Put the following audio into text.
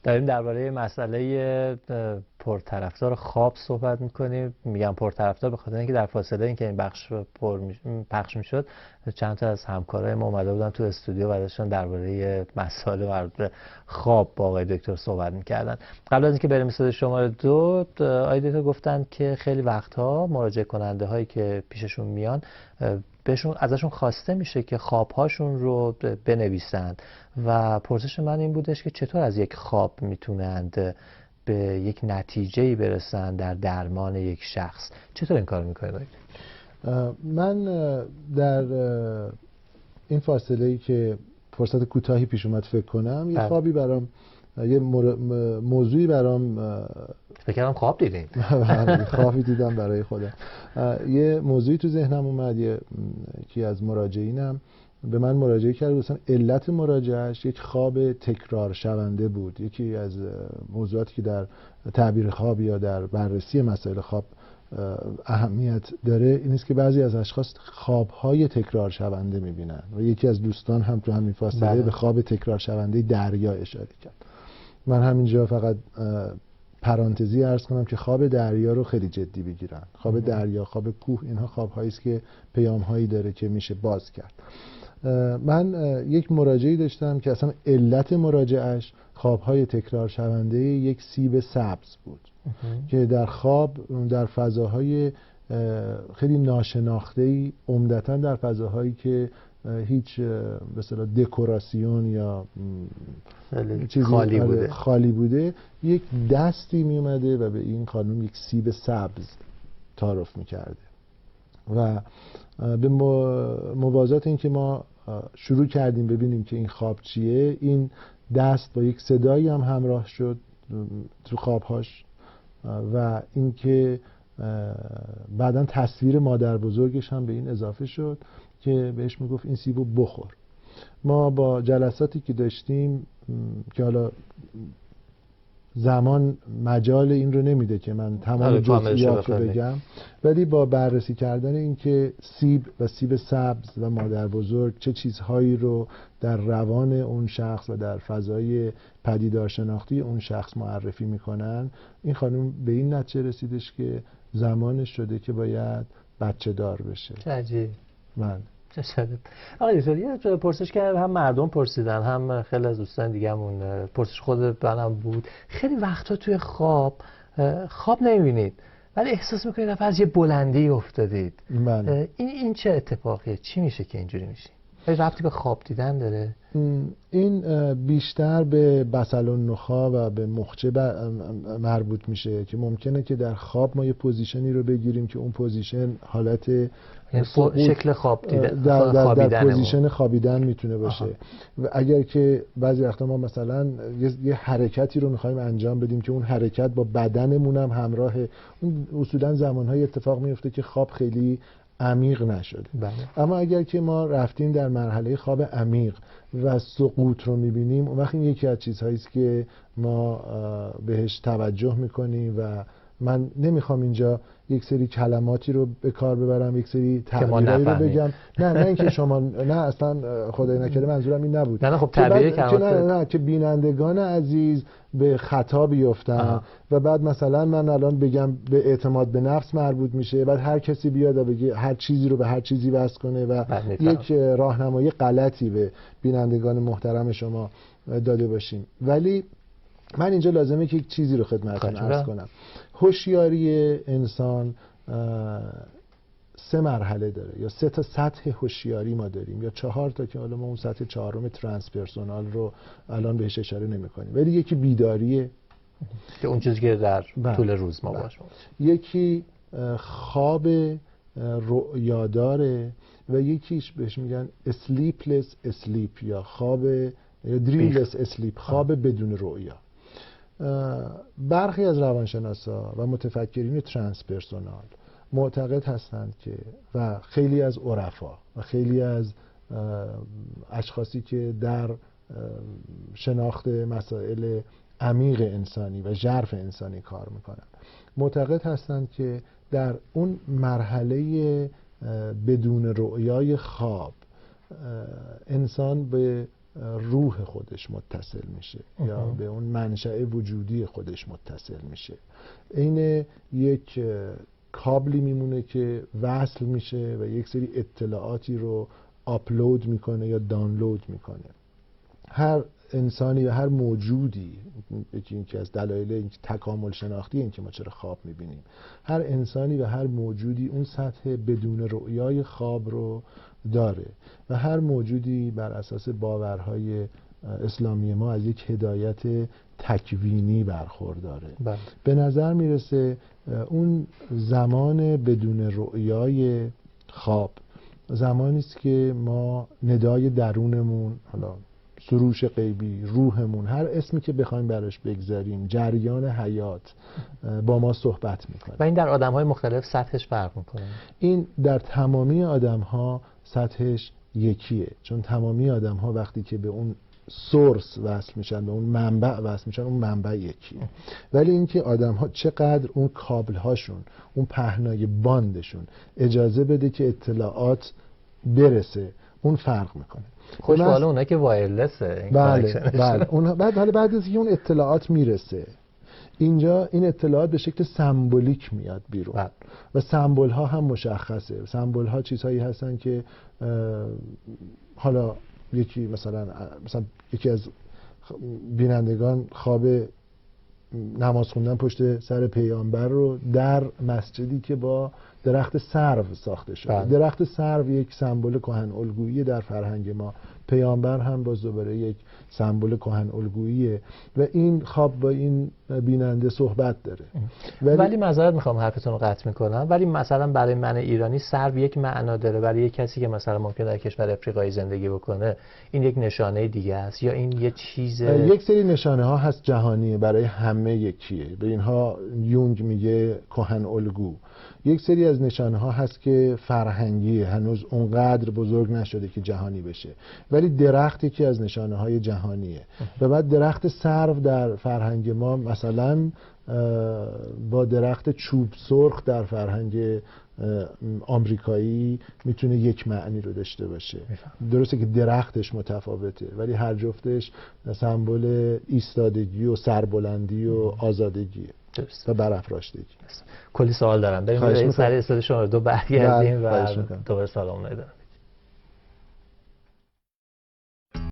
داریم درباره مسئله پرطرفدار خواب صحبت میکنیم. میگم پرطرفدار به خاطر اینکه در فاصله اینکه این بخش پخش میشد چند تا از همکارای ما اومده بودن تو استودیو و داشتن درباره مسائل مربوط به خواب با آقای دکتر صحبت میکردن. قبل از اینکه بریم استودیو شماره 2، آقای دکتر گفتن که خیلی وقتها مراجعه کننده هایی که پیششون میان ازشون خواسته میشه که خوابهاشون رو بنویسند و پرسش من این بودش که چطور از یک خواب میتونند به یک نتیجه‌ای برسن در درمان یک شخص. چطور این کار میکنید؟ من در این فاصله‌ای که فرصت کوتاهی پیش اومد فکر کنم یه خوابی برام، یه موضوعی برام، فکر کردم خواب دیدین. خوابی دیدم برای خودم. یه موضوعی تو ذهنم اومد. یکی از مراجعینم به من مراجعه کرد، مثلا علت مراجعهش یک خواب تکرار شونده بود. یکی از موضوعاتی که در تعبیر خواب یا در بررسی مسائل خواب اهمیت داره این است که بعضی از اشخاص خوابهای تکرار شونده میبینن و یکی از دوستان هم تو همین فاصله به خواب تکرار شونده دریا اشاره کرد. من همینجا فقط پرانتزی عرض کنم که خواب دریا رو خیلی جدی بگیرن. خواب دریا، خواب کوه، اینها خوابهایی است که پیام‌هایی داره که میشه باز کرد. من یک مراجعی داشتم که اصلا علت مراجعش خوابهای تکرار شونده یک سیب سبز بود که در خواب در فضاهای خیلی ناشناخته‌ای، عمدتاً در فضاهایی که هیچ به اصطلاح دکوراسیون یا چیزی خالی بوده، یک دستی می اومده و به این خانم یک سیب سبز تعارف می‌کرده و به موازات این که ما شروع کردیم ببینیم که این خواب چیه، این دست با یک صدایی هم همراه شد تو خوابهاش و اینکه بعداً تصویر مادر بزرگش هم به این اضافه شد که بهش میگفت این سیبو بخور. ما با جلساتی که داشتیم که حالا زمان مجال این رو نمیده که من تمام جزئیات رو بگم، ولی با بررسی کردن این که سیب و سیب سبز و مادر بزرگ چه چیزهایی رو در روان اون شخص و در فضای پدیدار شناختی اون شخص معرفی میکنن، این خانم به این نتیجه رسیدش که زمانش شده که باید بچه دار بشه. چه عجیب. من آقای دکتر یه پرسش کرد، هم مردم پرسیدن هم خیلی از دوستان دیگه‌مون پرسش خود منم بود. خیلی وقتا توی خواب نمی‌بینید ولی احساس می‌کنید دفعه از یه بلندی افتادید. این چه اتفاقیه؟ چی میشه که اینجوری میشه؟ ربطی به خواب دیدن داره؟ این بیشتر به بسل‌النخاع و به مخچه مربوط میشه که ممکنه که در خواب ما یه پوزیشنی رو بگیریم که اون پوزیشن حالت شکل خواب دیدن در پوزیشن خوابیدن میتونه باشه. و اگر که بعضی وقتا ما مثلا یه حرکتی رو میخوایم انجام بدیم که اون حرکت با بدنمون هم همراهه، اون اصولا زمانهای اتفاق میفته که خواب خیلی عمیق نشده. اما اگر که ما رفتیم در مرحله خواب عمیق و سقوط رو میبینیم، اون وقت این یکی از چیزهایی است که ما بهش توجه میکنیم و من نمیخوام اینجا یک سری کلماتی رو به کار ببرم، یک سری تعبیرایی رو بگم. نه اینکه شما نه اصلا خدای نکرده منظورم این نبود. نه خب تعبیر کلمات که بینندگان عزیز به خطا بیفتن و بعد مثلا من الان بگم به اعتماد به نفس مربوط میشه، بعد هر کسی بیاد و بگه هر چیزی رو به هر چیزی وصل کنه و یک راهنمایی غلطی به بینندگان محترم شما داده باشیم. ولی من اینجا لازمه که یک چیزی رو خدمتتون عرض کنم. هوشیاری انسان 3 مرحله داره یا 3 تا سطح هوشیاری ما داریم یا 4 تا که حالا ما اون سطح 4م ترانسپرسونال رو الان بهش اشاره نمی‌کنیم، ولی یکی بیداریه که اون چیزی که در طول روز ما باشه، یکی خواب رؤیاداره و یکیش بهش میگن sleepless sleep یا خواب یا dreamless sleep، خواب بدون رؤیا. برخی از روانشناسا و متفکرین ترانسپرسونال معتقد هستند که و خیلی از عرفا و خیلی از اشخاصی که در شناخت مسائل عمیق انسانی و ژرف انسانی کار میکنند معتقد هستند که در اون مرحله بدون رؤیای خواب انسان به روح خودش متصل میشه یا به اون منشأ وجودی خودش متصل میشه. این یک کابلی میمونه که وصل میشه و یک سری اطلاعاتی رو آپلود میکنه یا دانلود میکنه. هر انسانی و هر موجودی، یکی که از دلایل این تکامل شناختی این که ما چرا خواب میبینیم، هر انسانی و هر موجودی اون سطح بدون رؤیای خواب رو داره و هر موجودی بر اساس باورهای اسلامی ما از یک هدایت تکوینی برخورداره. به نظر میرسه اون زمان بدون رؤیای خواب زمانی است که ما ندای درونمون، حالا سروش غیبی، روحمون، هر اسمی که بخوایم براش بگذاریم، جریان حیات با ما صحبت میکنه. و این در آدم‌های مختلف سطحش فرق میکنه. این در تمامی آدم‌ها سطحش یکیه، چون تمامی آدم‌ها وقتی که به اون سورس وصل میشن، به اون منبع وصل میشن، اون منبع یکیه. ولی اینکه آدم‌ها چقدر اون کابل‌هاشون، اون پهنای باندشون اجازه بده که اطلاعات برسه، اون فرق میکنه. خوشحال اونها که وایرلسه. بله اون بعد از اینکه اون اطلاعات میرسه اینجا، این اطلاعات به شکل سمبولیک میاد بیرون و سمبول ها هم مشخصه. سمبول ها چیزهایی هستن که حالا مثلا یکی از بینندگان خواب نماز خوندن پشت سر پیامبر رو در مسجدی که با درخت سرو ساخته شده. درخت سرو یک سمبل کهن الگویی در فرهنگ ما، پیامبر هم باز دوباره یک سمبل کهن الگوییه و این خواب با این بیننده صحبت داره. ولی معذرت میخوام حرفتون رو قطع میکنم، ولی مثلا برای من ایرانی سرو یک معنا داره، برای یک کسی که مثلا ممکن در کشور افریقایی زندگی بکنه این یک نشانه دیگه است، یا این یه چیز؟ یک سری نشانه ها هست جهانیه، برای همه یکیه. به اینها یونگ میگه کهن الگو. یک سری از نشانه ها هست که فرهنگی، هنوز اونقدر بزرگ نشده که جهانی بشه، ولی درخت یکی از نشانه های جهانیه. و بعد درخت سرو در فرهنگ ما مثلا با درخت چوب سرخ در فرهنگ آمریکایی میتونه یک معنی رو داشته باشه. درسته که درختش متفاوته ولی هر جفتش سمبل ایستادگی و سربلندی و آزادگیه و برافراشتگی. کلی سوال دارم، بریم سر استاد شما رو برگردیم و دوباره سلام ندارم.